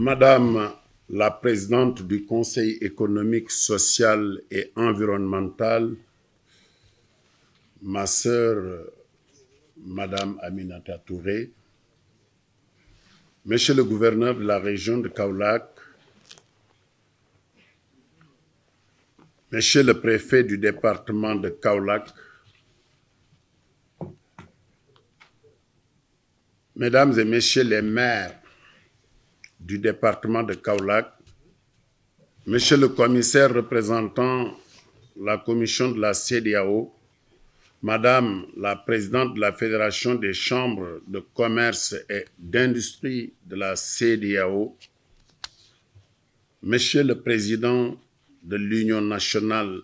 Madame la présidente du Conseil économique, social et environnemental, ma sœur, Madame Aminata Touré, Monsieur le gouverneur de la région de Kaolack, Monsieur le préfet du département de Kaolack, Mesdames et Messieurs les maires du département de Kaolack, Monsieur le commissaire représentant la commission de la CEDEAO, Madame la présidente de la Fédération des chambres de commerce et d'industrie de la CEDEAO, Monsieur le président de l'Union nationale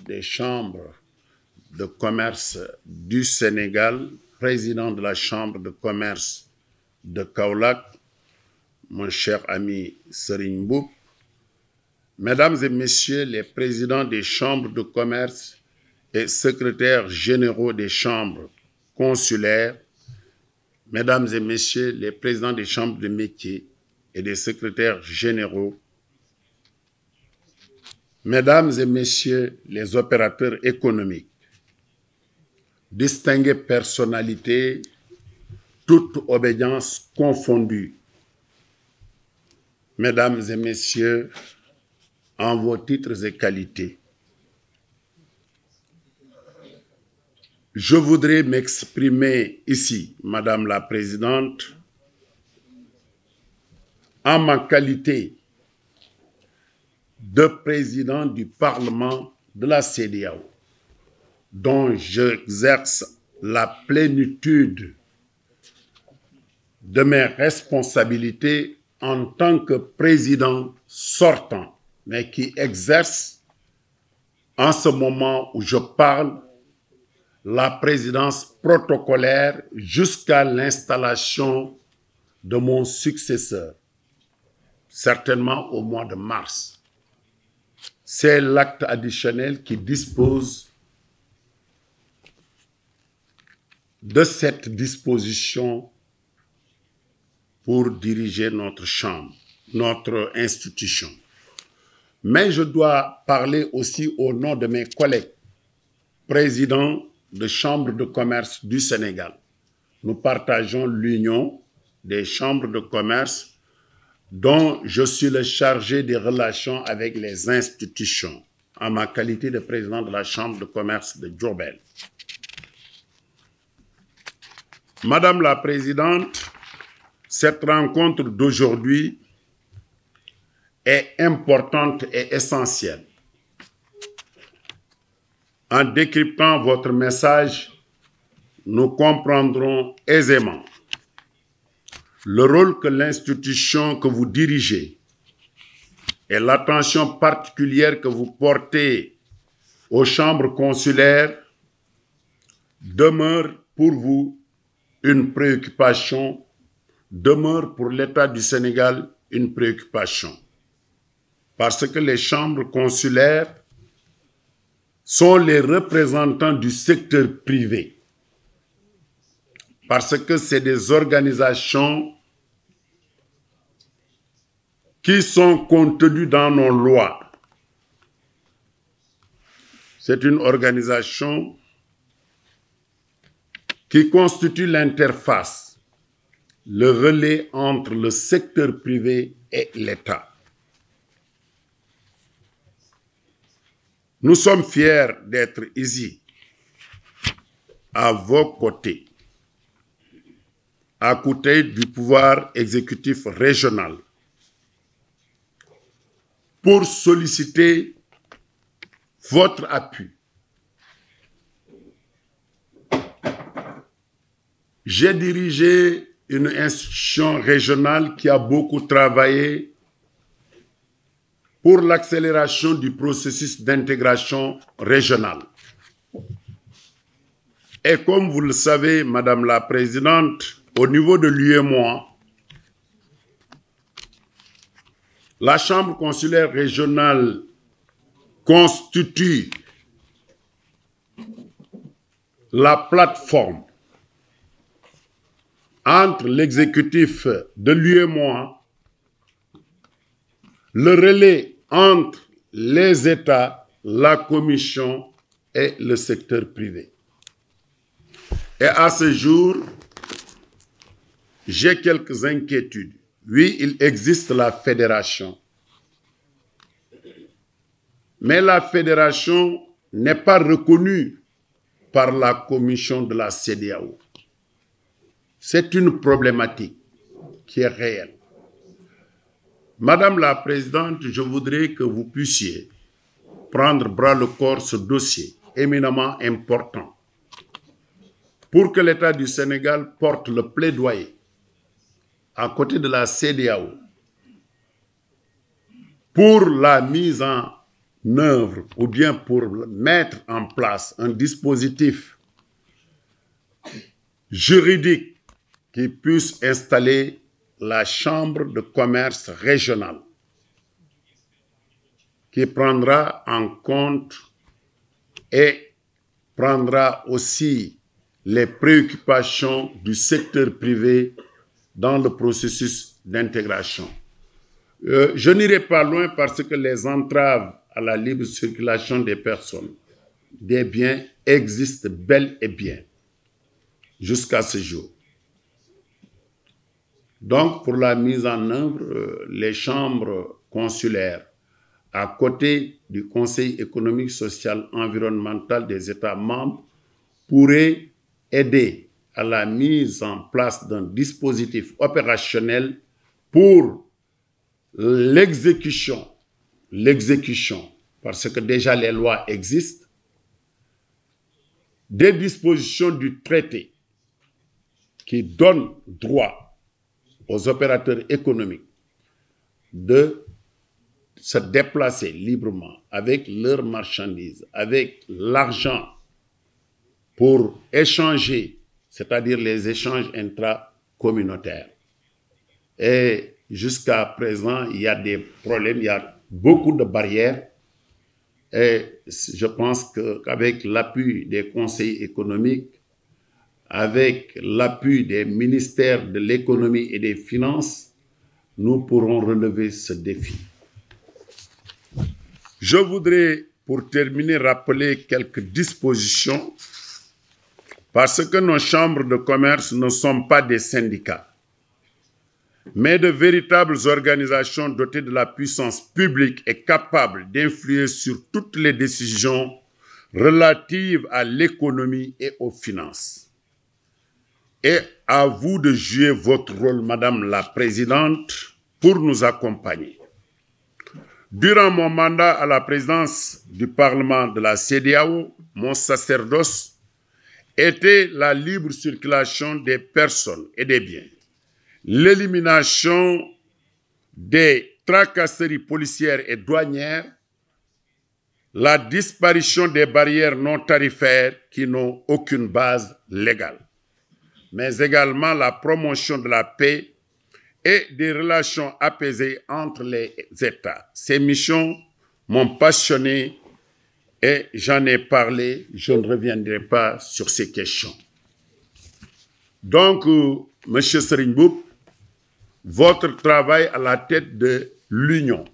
des chambres de commerce du Sénégal, président de la chambre de commerce de Kaolack, mon cher ami Serigne Mboup, Mesdames et Messieurs les présidents des chambres de commerce et secrétaires généraux des chambres consulaires, Mesdames et Messieurs les présidents des chambres de métiers et des secrétaires généraux, Mesdames et Messieurs les opérateurs économiques, distinguées personnalités, toute obédience confondue, Mesdames et Messieurs, en vos titres et qualités, je voudrais m'exprimer ici, Madame la Présidente, en ma qualité de président du Parlement de la CEDEAO, dont j'exerce la plénitude de mes responsabilités en tant que président sortant, mais qui exerce en ce moment où je parle la présidence protocolaire jusqu'à l'installation de mon successeur, certainement au mois de mars. C'est l'acte additionnel qui dispose de cette disposition pour diriger notre chambre, notre institution. Mais je dois parler aussi au nom de mes collègues, présidents de chambres de commerce du Sénégal. Nous partageons l'union des chambres de commerce dont je suis le chargé des relations avec les institutions en ma qualité de président de la chambre de commerce de Diourbel. Madame la Présidente, cette rencontre d'aujourd'hui est importante et essentielle. En décryptant votre message, nous comprendrons aisément le rôle que l'institution que vous dirigez et l'attention particulière que vous portez aux chambres consulaires demeurent pour vous une préoccupation, demeure pour l'État du Sénégal une préoccupation. Parce que les chambres consulaires sont les représentants du secteur privé. Parce que c'est des organisations qui sont contenues dans nos lois. C'est une organisation qui constitue l'interface, le relais entre le secteur privé et l'État. Nous sommes fiers d'être ici, à vos côtés, à côté du pouvoir exécutif régional, pour solliciter votre appui. J'ai dirigé une institution régionale qui a beaucoup travaillé pour l'accélération du processus d'intégration régionale. Et comme vous le savez, Madame la Présidente, au niveau de l'UEMOA, la Chambre consulaire régionale constitue la plateforme entre l'exécutif de l'UEMOA le relais entre les États, la Commission et le secteur privé. Et à ce jour, j'ai quelques inquiétudes. Oui, il existe la fédération. Mais la fédération n'est pas reconnue par la commission de la CEDEAO. C'est une problématique qui est réelle. Madame la Présidente, je voudrais que vous puissiez prendre bras le corps ce dossier éminemment important pour que l'État du Sénégal porte le plaidoyer à côté de la CEDEAO pour la mise en œuvre ou bien pour mettre en place un dispositif juridique qui puisse installer la chambre de commerce régionale qui prendra en compte et prendra aussi les préoccupations du secteur privé dans le processus d'intégration. Je n'irai pas loin parce que les entraves à la libre circulation des personnes, des biens existent bel et bien jusqu'à ce jour. Donc, pour la mise en œuvre, les chambres consulaires, à côté du Conseil économique, social, environnemental des États membres, pourraient aider à la mise en place d'un dispositif opérationnel pour l'exécution, parce que déjà les lois existent, des dispositions du traité qui donnent droit aux opérateurs économiques de se déplacer librement avec leurs marchandises, avec l'argent pour échanger, c'est-à-dire les échanges intracommunautaires. Et jusqu'à présent, il y a des problèmes, il y a beaucoup de barrières. Et je pense qu'avec l'appui des conseils économiques, avec l'appui des ministères de l'économie et des finances, nous pourrons relever ce défi. Je voudrais, pour terminer, rappeler quelques dispositions parce que nos chambres de commerce ne sont pas des syndicats, mais de véritables organisations dotées de la puissance publique et capables d'influer sur toutes les décisions relatives à l'économie et aux finances. Et à vous de jouer votre rôle, Madame la Présidente, pour nous accompagner. Durant mon mandat à la présidence du Parlement de la CEDEAO, mon sacerdoce était la libre circulation des personnes et des biens, l'élimination des tracasseries policières et douanières, la disparition des barrières non tarifaires qui n'ont aucune base légale, mais également la promotion de la paix et des relations apaisées entre les États. Ces missions m'ont passionné et j'en ai parlé, je ne reviendrai pas sur ces questions. Donc, M. Serigne Mboup, votre travail à la tête de l'Union,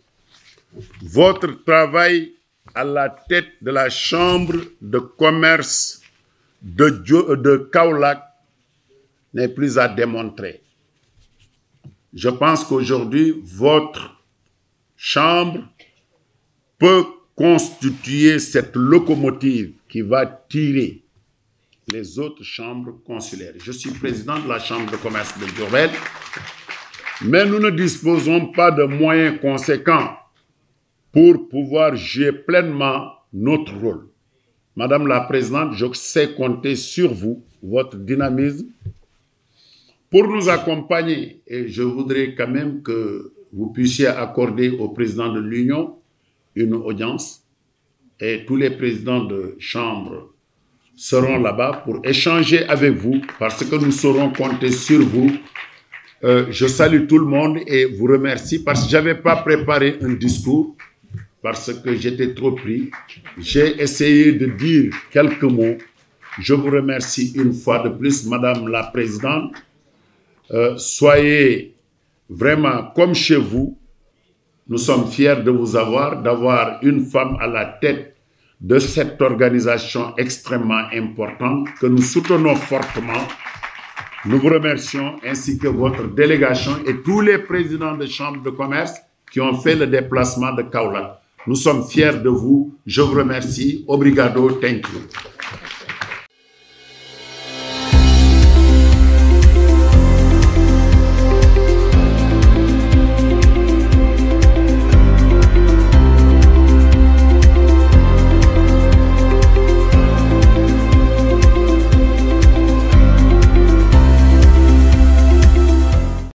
votre travail à la tête de la Chambre de commerce de Kaolack n'est plus à démontrer. Je pense qu'aujourd'hui, votre chambre peut constituer cette locomotive qui va tirer les autres chambres consulaires. Je suis président de la Chambre de commerce de Diourbel, mais nous ne disposons pas de moyens conséquents pour pouvoir jouer pleinement notre rôle. Madame la Présidente, je sais compter sur vous, votre dynamisme, pour nous accompagner. Et je voudrais quand même que vous puissiez accorder au président de l'Union une audience. Et tous les présidents de chambre seront là-bas pour échanger avec vous, parce que nous saurons compter sur vous. Je salue tout le monde et vous remercie parce que je n'avais pas préparé un discours, parce que j'étais trop pris. J'ai essayé de dire quelques mots. Je vous remercie une fois de plus, Madame la Présidente. Soyez vraiment comme chez vous. Nous sommes fiers de vous d'avoir une femme à la tête de cette organisation extrêmement importante que nous soutenons fortement. Nous vous remercions ainsi que votre délégation et tous les présidents de chambres de commerce qui ont fait le déplacement de Kaolack. Nous sommes fiers de vous. Je vous remercie. Obrigado. Thank you.